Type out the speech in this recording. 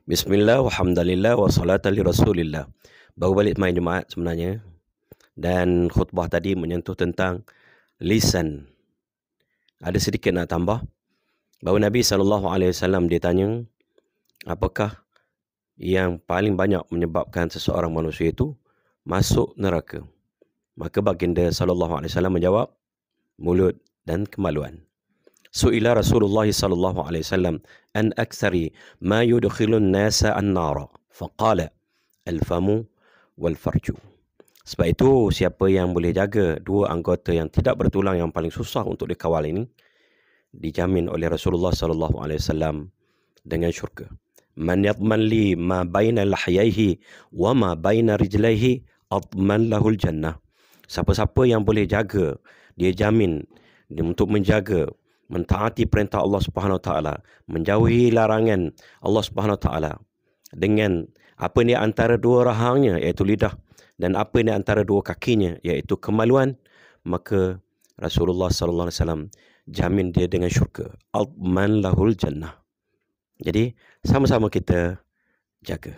Bismillah, walhamdulillah, wassalatu li rasulillah. Baru balik main Jumaat sebenarnya. Dan khutbah tadi menyentuh tentang lisan. Ada sedikit nak tambah. Bahawa Nabi SAW ditanya, apakah yang paling banyak menyebabkan seseorang manusia itu masuk neraka? Maka baginda SAW menjawab, mulut dan kemaluan. Su'ila Rasulullah SAW an aktsari ma yudkhilun nasa an-nara faqala al-famu wal farju. Sebab itu siapa yang boleh jaga dua anggota yang tidak bertulang yang paling susah untuk dikawal ini dijamin oleh Rasulullah SAW dengan syurga. Man yadman li ma baina lahyaihi wa ma baina rijlaihi adman lahul jannah. Siapa-siapa yang boleh jaga, dia jamin untuk menjaga, mentaati perintah Allah Subhanahu Wa Taala, menjauhi larangan Allah Subhanahu Wa Taala dengan apa ni antara dua rahangnya iaitu lidah dan apa ni antara dua kakinya iaitu kemaluan, maka Rasulullah sallallahu alaihi wasallam jamin dia dengan syurga. Adman lahul jannah. Jadi sama-sama kita jaga.